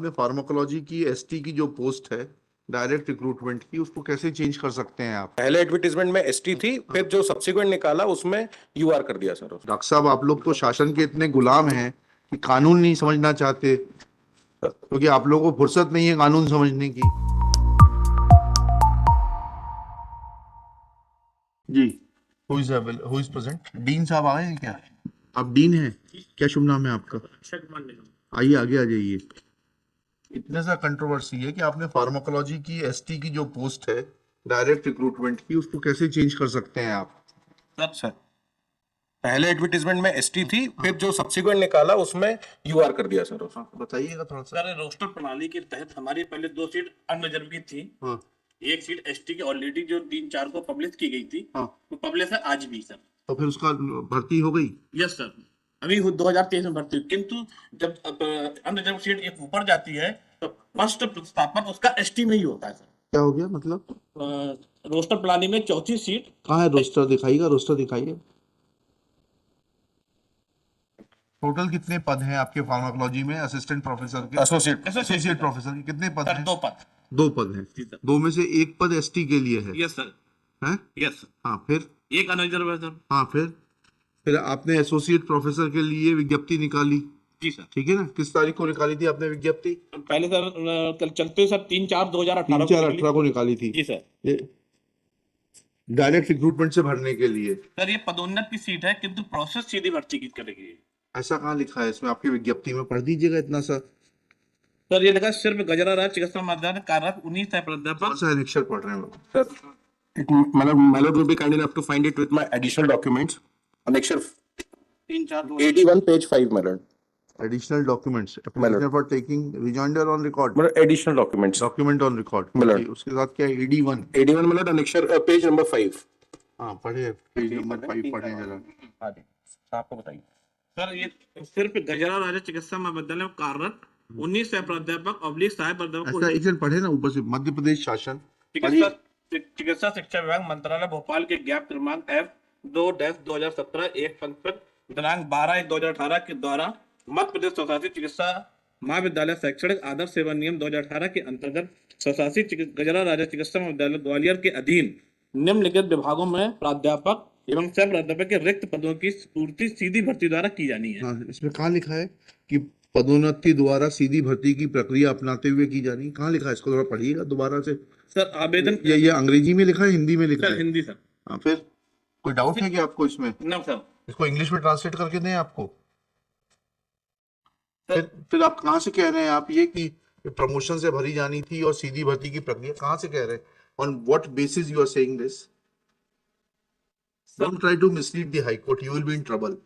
आपने फार्माकोलॉजी की एसटी की जो पोस्ट है डायरेक्ट रिक्रूटमेंट की, उसको कैसे चेंज कर सकते हैं आप? पहले एडवर्टीजमेंट में एसटी थी, फिर जो सब्सिक्वेंट निकाला उसमें यूआर कर दिया सर। डॉक्टर साहब, आप लोग तो शासन के इतने गुलाम हैं कि कानून नहीं समझना चाहते, क्योंकि आप लोगों को फुर्सत नहीं है कानून समझने की। जी, हु इज प्रेजेंट? डीन साहब आ गए हैं क्या? आप डीन हैं? क्या शुभ नाम है आपका? आइए आगे आ जाइए। इतने सा कंट्रोवर्सी है कि आपने फार्माकोलॉजी की एसटी की जो पोस्ट है डायरेक्ट रिक्रूटमेंट की, उसको कैसे चेंज कर सकते हैं आप? सर पहले एडवर्टीजमेंट में एसटी थी, फिर जो सब्सिक्वेंट निकाला उसमें यूआर कर दिया सर। बताइएगा थोड़ा सा। सर रोस्टर प्रणाली के तहत हमारी पहले 2 सीट अनरिजर्व की थी। हाँ, एक सीट एसटी की ऑलरेडी जो 3-4 को पब्लिश की गई थी, हाँ। वो पब्लिश है आज भी सर। तो फिर उसका भर्ती हो गई? यस सर, अभी 2023 में भर्ती हुई। किंतु जब अनरिजर्व सीट एक ऊपर जाती है तो फर्स्ट प्रतिस्थापन उसका एसटी में ही होता है सर। क्या हो गया मतलब? रोस्टर प्रणाली में चौथी सीट। कहाँ है रोस्टर? दिखाइएगा, रोस्टर दिखाइए। टोटल कितने पद हैं आपके फार्माकोलॉजी में? असिस्टेंट प्रोफेसर के, एसोसिएट प्रोफेसर के कितने पद सर हैं? 2 पद। 2 पद हैं। जी सर। 2 में से 1 पद एसटी के लिए है? Yes sir. हैं? Yes sir. हाँ, फिर? एक अनरिजर्व है सर। हाँ, फिर आपने एसोसिएट प्रोफेसर के लिए विज्ञप्ति निकाली? जी सर। ठीक है ना? किस तारीख को निकाली थी आपने विज्ञप्ति? पहले सर कल चलते सर 3/4/2018 3/4/18 को निकाली थी। जी सर। डायरेक्ट रिक्रूटमेंट से भरने के लिए। सर ये पदोन्नत की सीट है, किंतु प्रोसेस सीधी भर्ती की करेगी। ऐसा कहाँ लिखा है इसमें? आपकी विज्ञप्ति में पढ़ दीजिएगा इतना सा। सर ये लगा सिर्फ गजरा राज चिकित्सा महाविद्यालय कार्यरत 19 सह प्राध्यापक। कौन सा अक्षर पढ़ रहे हैं लोग? Sir my lord will be kind enough to find it with my additional documents. Annexure 81 page 5 my lord. Additional documents, application for taking rejoinder on record, My lord, additional documents. document on record। My lord। उसके साथ क्या है? AD1। 81 my lord, annexure page number 5. हाँ, पढ़े page number 5 पढ़े जरा। हाँ जी, आपको बताइए। सर ये सिर्फ गजरा राजा चिकित्सा महाविद्यालय में कार्यरत 19 सह प्राध्यापक ऑब्लिक सहायक प्राध्यापक ऐसा एक पढ़े ना ऊपर से, मध्य प्रदेश शासन। चिकित्सा शिक्षा विभाग मंत्रालय भोपाल के ज्ञाप क्रमांक F2-2017 एक पंक्ति दिनांक 12/1/2018 के द्वारा मध्य प्रदेश स्वशासित चिकित्सा महाविद्यालय शैक्षणिक आदर्श सेवा नियम 2018 के अंतर्गत स्वशासित गजरा राजा चिकित्सा महाविद्यालय ग्वालियर के अधीन निम्नलिखित विभागों में प्राध्यापक एवं सह प्राध्यापक के रिक्त पदों की पूर्ति सीधी भर्ती द्वारा की जानी है। हाँ, इसमें कहाँ लिखा है कि पदोन्नति द्वारा सीधी भर्ती की प्रक्रिया अपनाते हुए की जानी? कहाँ लिखा है? इसको थोड़ा पढ़िएगा दोबारा से। सर आवेदन ये अंग्रेजी में लिखा है, हिंदी में लिखा सर है? हिंदी सर। हाँ, फिर कोई डाउट है कि आपको इसमें? ना सर। इसको इंग्लिश में ट्रांसलेट करके दें आपको? फिर आप कहाँ से कह रहे हैं आप ये कि प्रमोशन से भरी जानी थी और सीधी भर्ती की प्रक्रिया कहाँ से कह रहे हैं? On what basis you are saying this? Don't try to mislead the high court, you will be in trouble.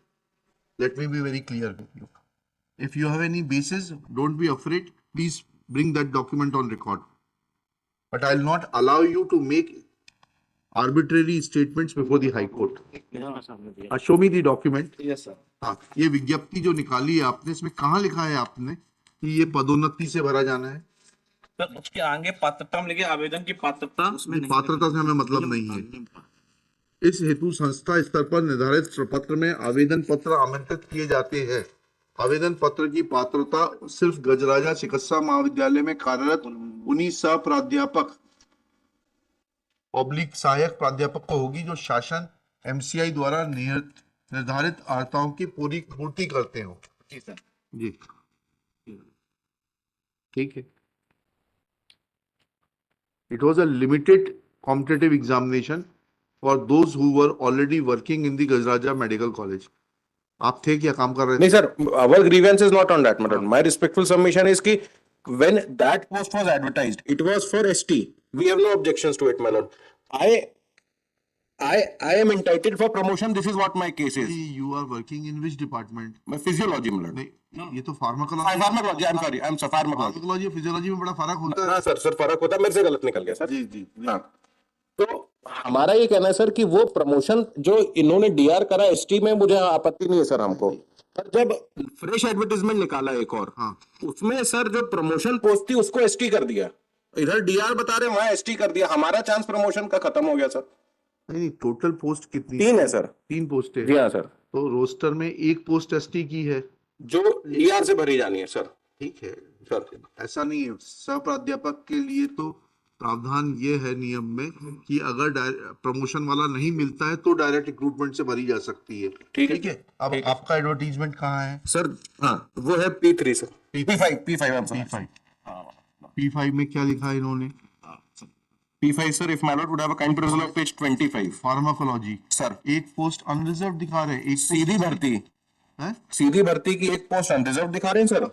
Let me be very clear with you. If you have any basis, don't be afraid. Please bring that document on record. But I'll not allow you to make arbitrary statements before the High Court. Show me the document. Yes sir. हाँ, ये विज्ञप्ति जो निकाली है आपने, इसमें कहाँ लिखा है आपने कि ये पदोन्नति से भरा जाना है? सर उसके आगे पात्रता में लिखे आवेदन की पात्रता, उसमें नहीं पात्रता से हमें मतलब नहीं है। इस हेतु संस्था स्तर पर निर्धारित प्रपत्र में आवेदन पत्र आमंत्रित किए जाते हैं। आवेदन पत्र की पात्रता सिर्फ गजराजा चिकित्सा महाविद्यालय में कार्यरत 19 सह प्राध्यापक ऑब्लिक सहायक प्राध्यापक को होगी जो शासन एमसीआई द्वारा निर्धारित अर्हताओं की पूर्ति करते हो। जी सर। जी, ठीक है। It was a limited competitive examination for those who were already working in the Gajraja Medical College. आप थे क्या, काम कर रहे थे? नहीं sir, our grievance is not on that matter. My respectful submission is कि when that post was advertised, it was for ST. We have no objections to it, my lord. I am entitled for promotion. This is what my case is. You are working in which department? My physiology, my lord. नहीं, ये तो pharmacology. Pharmacology. I'm sorry. I'm sorry. Pharmacology. Pharmacology और physiology में बड़ा फर्क होता है। हाँ सर फर्क होता है, मेरे से गलत निकल गया सर। जी जी। हाँ, तो हमारा ये कहना है सर कि वो प्रमोशन जो इन्होंने डीआर करा एसटी में, मुझे आपत्ति नहीं है सर हमको। पर जब फ्रेश एडवर्टाइजमेंट निकाला एक और, हाँ, उसमें सर जो प्रमोशन पोस्ट थी उसको एसटी कर दिया, इधर डीआर बता रहे वहां एसटी कर दिया, हमारा चांस प्रमोशन का खत्म हो गया सर। नहीं, टोटल पोस्ट कितनी? 3 है सर। 3 पोस्ट है? जी हाँ सर। तो रोस्टर में 1 पोस्ट एसटी की है जो डीआर से भरी जानी है सर। ठीक है सर ऐसा नहीं है, सह प्राध्यापक के लिए तो प्रावधान ये है नियम में कि अगर प्रमोशन वाला नहीं मिलता है तो डायरेक्ट रिक्रूटमेंट से भरी जा सकती है। ठीक है, अब आपका एडवर्टीजमेंट कहाँ है? सर हाँ वो है P3 sir, P5 P5 P5 में क्या लिखा है इन्होंने? P5 sir, if my lord would have a kind proposal of page 25 pharmacology sir, एक पोस्ट अनरिजर्व दिखा रहे हैं, एक सीधी भर्ती, है सीधी भर्ती की एक पोस्ट अनरिजर्व दिखा रहे हैं सर,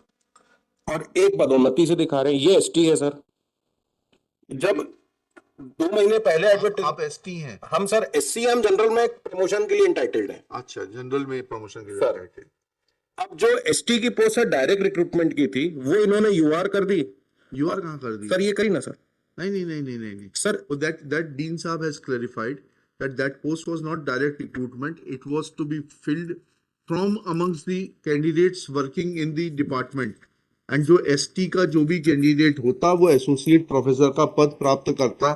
और एक पदोन्नति से दिखा रहे हैं, ये एसटी है सर। जब 2 महीने पहले एडवर्टाइज, आप एसटी हैं? हम सर एससी, हम जनरल में प्रमोशन के लिए इंटाइटल्ड है। अच्छा, जनरल में प्रमोशन के सर। लिए। अब जो एसटी की पोस्ट है डायरेक्ट रिक्रूटमेंट की थी, वो इन्होंने यूआर कर दी। यूआर कहाँ कर दी? सर ये करी ना सर। नहीं Sir, that dean साहब has clarified that post was not direct recruitment, it was to be filled from amongst the candidates working in the department, and जो एसटी का जो भी कैंडिडेट होता वो एसोसिएट प्रोफेसर का पद प्राप्त करता।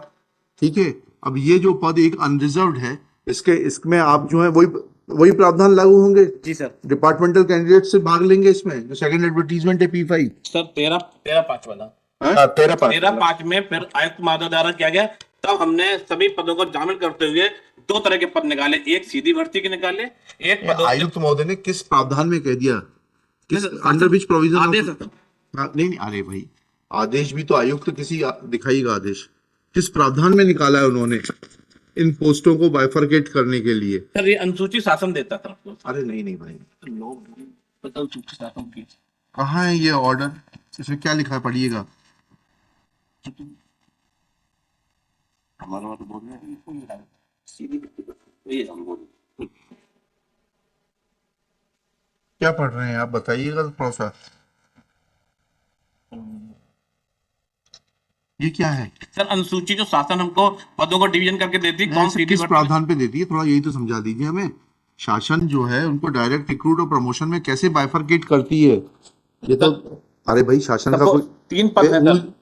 ठीक है, अब ये जो पद एक अनरिजर्व्ड है, इसमें आप जो है वही प्रावधान लागू होंगे। जी सर। डिपार्टमेंटल कैंडिडेट से भाग लेंगे इसमें, जो सेकंड एडवर्टीजमेंट है P5 सर 13/5 वाला, 13/5 में फिर आयुक्त महोदय द्वारा किया गया, तब हमने सभी पदों को शामिल करते हुए 2 तरह के पद निकाले, एक सीधी भर्ती के निकाले, एक आयुक्त महोदय ने किस प्रावधान में कह दिया, किस अंडर विच प्रोविजन? आदेश नहीं, अरे भाई आदेश भी तो आयुक्त किसी दिखाइएगा आदेश, किस प्रावधान में निकाला है उन्होंने इन पोस्टों को बाइफरकेट करने के लिए? सर ये अनुसूची शासन देता था। अरे नहीं भाई, अनुसूची शासन की कहाँ है ये ऑर्डर? इसमें क्या लिखा है, पढ़िएगा। हमारा तो बोल रहे हैं सीधी ये हम बोल क्या पढ़ रहे हैं आप, बताइएगा थोड़ा सा। ये क्या है सर? अनुसूची जो शासन हमको पदों को डिवीजन करके देती है, कौन सीधी किस भर्ती प्रावधान पे देती है, थोड़ा यही तो समझा दीजिए हमें। शासन जो है उनको डायरेक्ट रिक्रूट और प्रमोशन में कैसे बाइफरकेट करती है, ये तो अरे भाई शासन का कोई 3 पद है सर।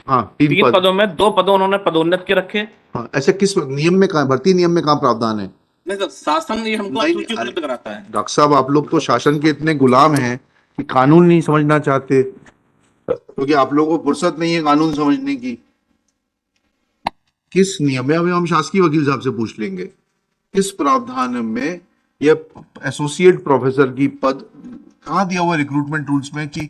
हाँ 3 पदों में 2 पदों उन्होंने पदोन्नत के रखे। हाँ, ऐसे किस नियम में कहाँ, भर्ती नियम में कहाँ प्रावधान है? नहीं सर, शासन ये हमको नहीं, अनुसूची उपलब्ध कराता है। डॉक्टर साहब आप लोग तो शासन के इतने गुलाम हैं कि कानून नहीं समझना चाहते, क्योंकि आप लोगों को फुर्सत नहीं है कानून समझने की। किस नियम में, अभी हम शासकीय वकील साहब से पूछ लेंगे, किस प्रावधान में यह एसोसिएट प्रोफेसर की पद कहाँ दिया हुआ रिक्रूटमेंट रूल्स में कि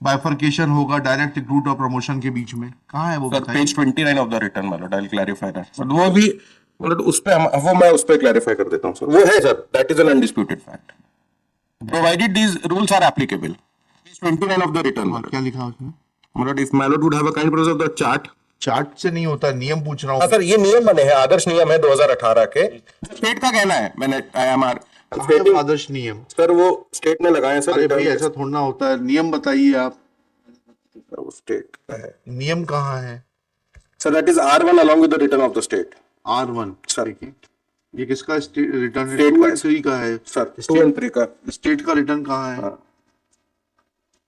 बाइफरकेशन होगा डायरेक्ट रिक्रूट और प्रमोशन के बीच में, कहाँ है वो? Sir page 29 of the return वाला, I will clarify that. But वो भी मतलब उस पे वो मैं उस पे क्लैरिफाई कर देता हूं सर। वो है sir, that is an undisputed fact, provided these rules are applicable. Page 29 of the return, क्या लिखा है उसमें? मतलब if my lord would have a kind process of the chart से नहीं होता, नियम पूछ रहा हूँ। सर ये नियम बने हैं, आदर्श नियम है 2018 के, स्टेट का कहना है। मैंने IMR स्टेटिंग आदर्श नियम सर वो स्टेट ने लगाए हैं सर। अरे भाई ऐसा थोड़ा ना होता है, नियम बताइए आप। वो स्टेट का है नियम कहाँ है sir? That is R1 along with the return of the state। R1 sir ये किसका रिटर्न है? State 2 का। and 3 का है सर 2 and 3 का। स्टेट का रिटर्न कहाँ है?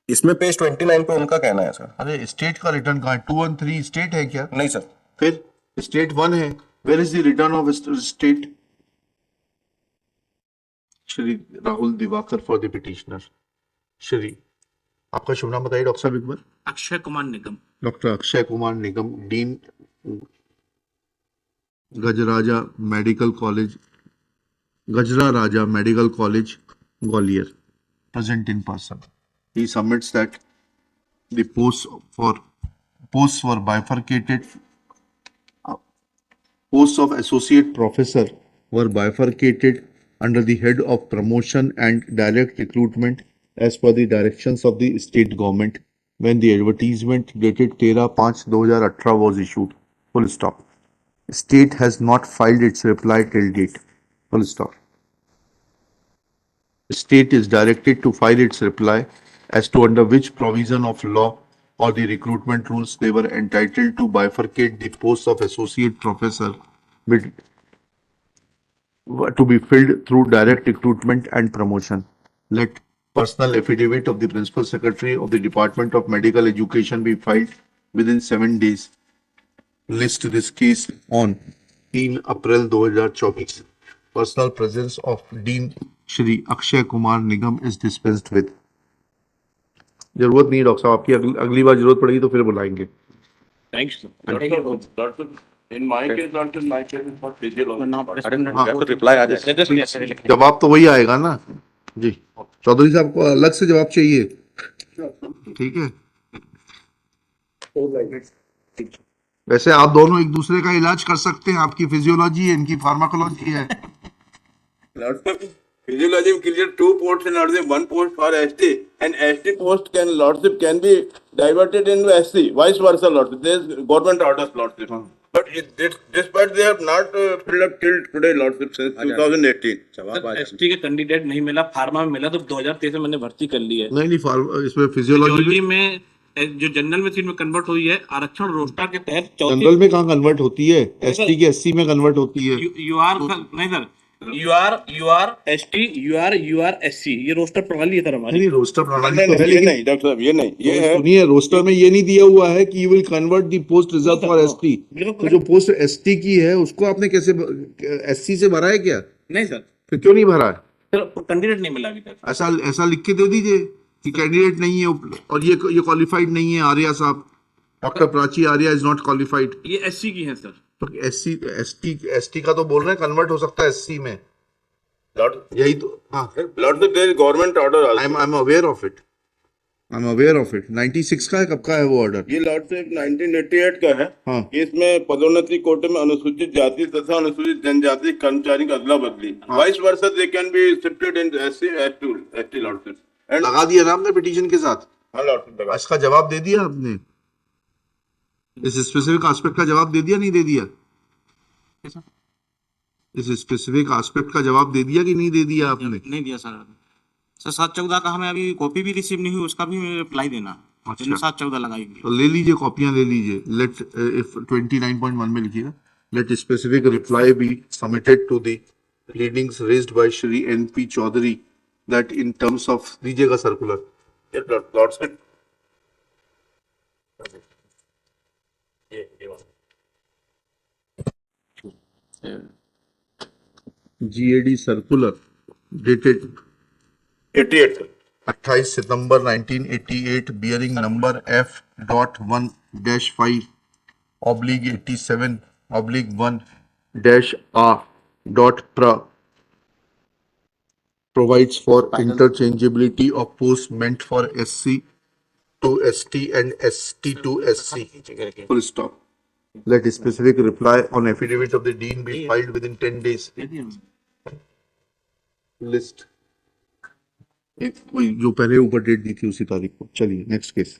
इसमें पेज 29 पे उनका कहना है सर। अरे स्टेट का रिटर्न कहाँ है? 2 and 3 स्टेट है क्या? नहीं सर, फिर स्टेट 1 है। Where is the return of state? Shri Rahul Diwakar for the petitioner. Shri, आपका शुभ नाम बताइए डॉक्टर साहब एक बार। Akshay Kumar Nigam. Doctor Akshay Kumar Nigam, dean Gajraja medical college, Gajra Raja medical college, Gwalior, present in person. He submits that the posts were bifurcated. Posts of associate professor were bifurcated under the head of promotion and direct recruitment as per the directions of the state government when the advertisement dated 13/5/2018 was issued. Full stop. State has not filed its reply till date. Full stop. State is directed to file its reply as to under which provision of law or the recruitment rules they were entitled to bifurcate the posts of associate professor with, to be filled through direct recruitment and promotion. Let personal affidavit of the Principal Secretary of the Department of Medical Education be filed within 7 days. List this case on 3 April 2024. Personal presence of Dean Shri Akshay Kumar Nigam is dispensed with. जरूरत नहीं है doctor साहब आपकी, अगली बार जरूरत पड़ेगी तो फिर बुलाएंगे. Thanks. Doctor, in my case, doctor, my case is for physiology. अरे तो रिप्लाई आ जाए. जवाब तो वही आएगा ना जी. चौधरी साहब को अलग से जवाब चाहिए. ठीक है. वैसे आप दोनों एक दूसरे का इलाज कर सकते हैं. आपकी फिजियोलॉजी है, इनकी फार्माकोलॉजी है. Lordship, physiology clear 2 ports in Lordship, 1 port for ST, and ST post can Lordship can be diverted into SC, vice versa Lordship. There is government orders Lordship. But despite they have not filled up till today Lordship since 2018. ST के candidate नहीं मिला, pharma में मिला तो 2023 में मैंने भर्ती कर ली है. नहीं इसमें फिजियोलॉजी फिजियोलॉजी में जो जनरल में सीट में कन्वर्ट हुई है, आरक्षण रोस्टर के तहत जनरल में कहाँ कन्वर्ट होती है? एसटी की एससी में कन्वर्ट होती है. यू आर नहीं sir, you are ST, you are SC, ये रोस्टर प्रणाली है सर हमारी. नहीं रोस्टर प्रणाली तो है, ये लेकिन नहीं डॉक्टर साहब, ये नहीं, ये है सुनिए रोस्टर में ये नहीं दिया हुआ है कि you will convert the post reserve for ST. तो जो पोस्ट एसटी की है उसको आपने कैसे एससी से भरा है क्या? नहीं सर, फिर क्यों नहीं भरा है? सर कैंडिडेट नहीं मिला अभी तक. ऐसा लिख के दे दीजिए कि कैंडिडेट नहीं है और ये क्वालिफाइड नहीं है. आर्या साहब, doctor Prachi Arya is not qualified. ये एससी की है सर. तो एसटी का तो बोल रहे हैं कन्वर्ट हो सकता है एससी में. यही तो. हाँ, government order I am aware of it. 96 का है. कब का है वो ऑर्डर? ये लॉर्डशिप 1988 का है. हाँ. इसमें पदोन्नति कोटे में अनुसूचित जाति तथा अनुसूचित जनजाति कर्मचारी की अदला बदली. Vice versa they can be shifted in SC ST lordship. And लगा दिया ना आपने पिटीशन के साथ? हाँ लॉर्डशिप इसका जवाब दे दिया आपने? इस स्पेसिफिक एस्पेक्ट का जवाब दे दिया नहीं दे दिया? इस स्पेसिफिक एस्पेक्ट का जवाब दे दिया कि नहीं दे दिया आपने? नहीं दिया सर. सर 7/14 का हमें अभी कॉपी भी रिसीव नहीं हुई, उसका भी रिप्लाई देना. अच्छा. 7/14 लगाई गई. तो ले लीजिए, कॉपियां ले लीजिए. लेट इफ 29.1 में लिखिएगा, let specific reply be submitted to the pleadings raised by Shri N P. Chaudhary that in terms of दीजिएगा circular. Lordship GAD circular dated 88 28 September 1988 bearing number F.1-5/87/1-A.PRA provides for interchangeability of posts meant for SC to ST and ST to SC. Full stop. Let specific reply on affidavit of the dean be filed within 10 days. List. जो पहले ऊपर date दी थी उसी तारीख को. चलिए next case.